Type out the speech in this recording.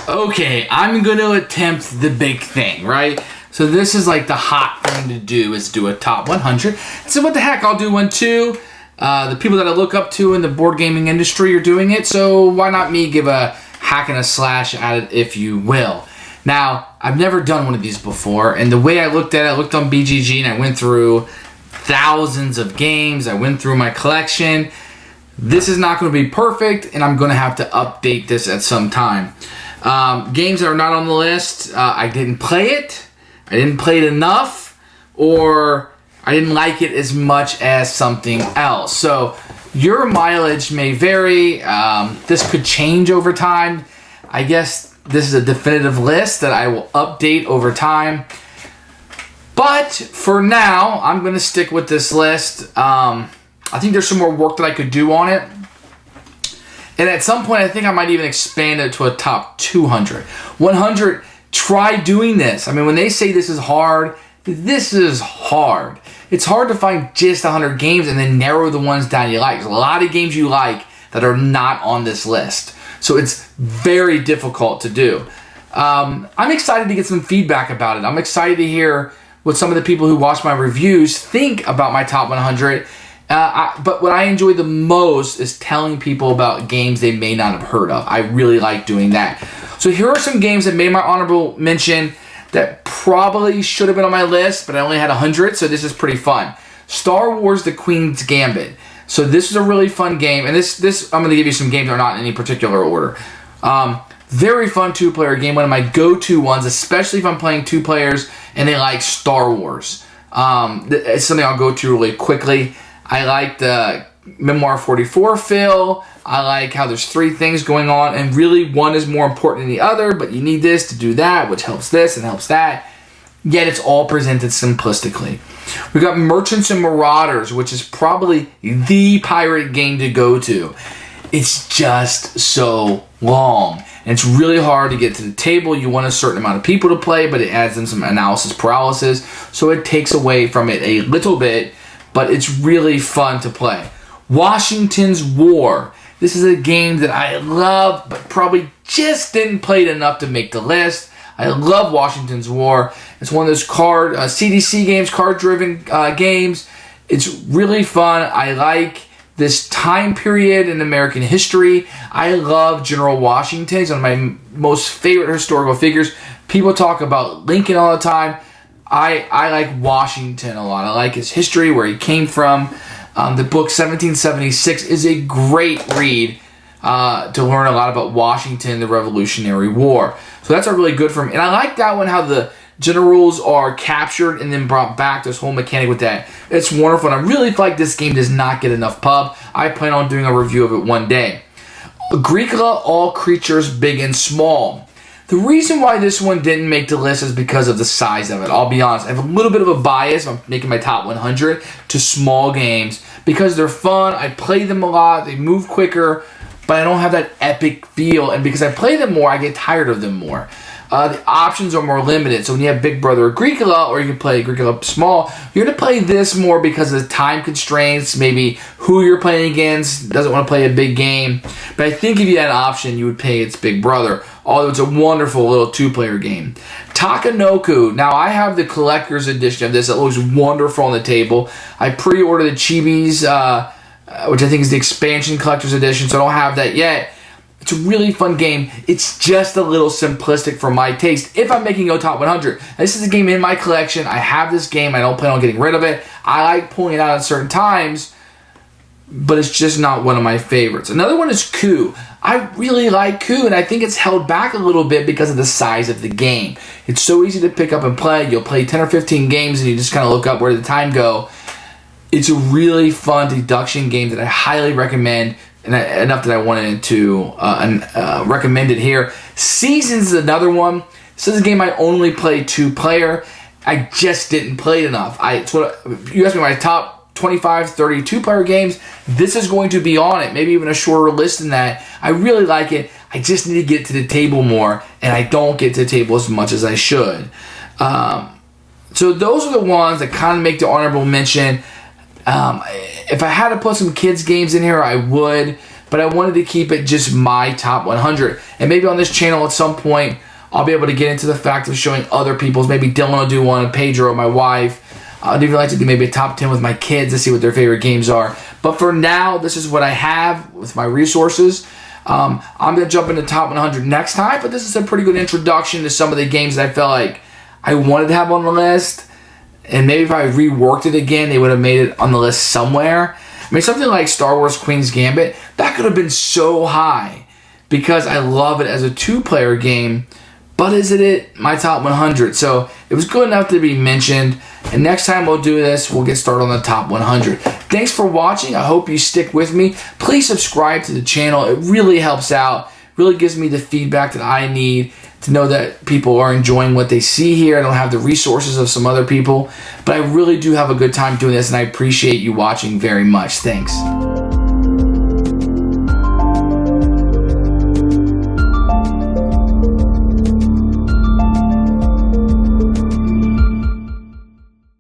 Okay, I'm going to attempt the big thing, right? So this is like the hot thing to do, is do a top 100. So what the heck, I'll do one too. The people that I look up to in the board gaming industry are doing it, so why not me give a hack and a slash at it, if you will. Now, I've never done one of these before, and the way I looked at it, I looked on BGG and I went through thousands of games. I went through my collection. This is not going to be perfect, and I'm going to have to update this at some time. Games that are not on the list, I didn't play it, I didn't play it enough, or I didn't like it as much as something else. So your mileage may vary. This could change over time. I guess this is a definitive list that I will update over time. But for now, I'm going to stick with this list. I think there's some more work that I could do on it. And at some point, I think I might even expand it to a top 200. 100, try doing this. I mean, when they say this is hard, this is hard. It's hard to find just 100 games and then narrow the ones down you like. There's a lot of games you like that are not on this list. So it's very difficult to do. I'm excited to get some feedback about it. I'm excited to hear what some of the people who watch my reviews think about my top 100. But what I enjoy the most is telling people about games they may not have heard of. I really like doing that. So here are some games that made my honorable mention that probably should have been on my list, but I only had 100, so this is pretty fun. Star Wars: The Queen's Gambit. So this is a really fun game, and this I'm going to give you some games that are not in any particular order. Very fun two-player game, one of my go-to ones, especially if I'm playing two players and they like Star Wars. It's something I'll go to really quickly. I like the Memoir 44 feel. I like how there's three things going on, and really one is more important than the other, but you need this to do that, which helps this and helps that. Yet it's all presented simplistically. We got Merchants and Marauders, which is probably the pirate game to go to. It's just so long, and it's really hard to get to the table. You want a certain amount of people to play, but it adds in some analysis paralysis, so it takes away from it a little bit, but it's really fun to play. Washington's War. This is a game that I love, but probably just didn't play it enough to make the list. I love Washington's War. It's one of those CDC games, card-driven games. It's really fun. I like this time period in American history. I love General Washington. He's one of my most favorite historical figures. People talk about Lincoln all the time. I like Washington a lot. I like his history, where he came from. The book 1776 is a great read to learn a lot about Washington, the Revolutionary War. So that's a really good for me. And I like that one, how the generals are captured and then brought back, this whole mechanic with that. It's wonderful. And I really feel like this game does not get enough pub. I plan on doing a review of it one day. Agricola, All Creatures Big and Small. The reason why this one didn't make the list is because of the size of it. I'll be honest. I have a little bit of a bias. I'm making my top 100 to small games because they're fun. I play them a lot. They move quicker, but I don't have that epic feel. And because I play them more, I get tired of them more. The options are more limited. So when you have Big Brother Agricola, or you can play Agricola Small, you're going to play this more because of the time constraints, maybe who you're playing against doesn't want to play a big game. But I think if you had an option, you would pay its Big Brother, although it's a wonderful little two-player game. Takanoku. Now, I have the collector's edition of this. It looks wonderful on the table. I pre-ordered the Chibis, which I think is the expansion collector's edition, so I don't have that yet. It's a really fun game. It's just a little simplistic for my taste if I'm making a top 100. This is a game in my collection. I have this game. I don't plan on getting rid of it. I like pulling it out at certain times, but it's just not one of my favorites. Another one is Coup. I really like Coup, and I think it's held back a little bit because of the size of the game. It's so easy to pick up and play. You'll play 10 or 15 games, and you just kind of look up where did the time go. It's a really fun deduction game that I highly recommend, and enough that I wanted to recommend it here. Seasons is another one. This is a game I only play two-player. I just didn't play it enough. You asked me my top 25, 30 two-player games. This is going to be on it. Maybe even a shorter list than that. I really like it. I just need to get to the table more, and I don't get to the table as much as I should. So those are the ones that kind of make the honorable mention. If I had to put some kids games in here, I would. but I wanted to keep it just my top 100. And maybe on this channel at some point, I'll be able to get into the fact of showing other people's. Maybe Dylan will do one, Pedro, my wife. I'd even like to do maybe a top 10 with my kids to see what their favorite games are. But for now, this is what I have with my resources. I'm going to jump into top 100 next time, but this is a pretty good introduction to some of the games that I felt like I wanted to have on the list. And maybe if I reworked it again, they would have made it on the list somewhere. I mean, something like Star Wars Queen's Gambit, that could have been so high because I love it as a two-player game. But is it my top 100? So it was good enough to be mentioned. And next time we'll do this, we'll get started on the top 100. Thanks for watching. I hope you stick with me. Please subscribe to the channel. It really helps out. Really gives me the feedback that I need to know that people are enjoying what they see here. I don't have the resources of some other people. But I really do have a good time doing this, and I appreciate you watching very much. Thanks.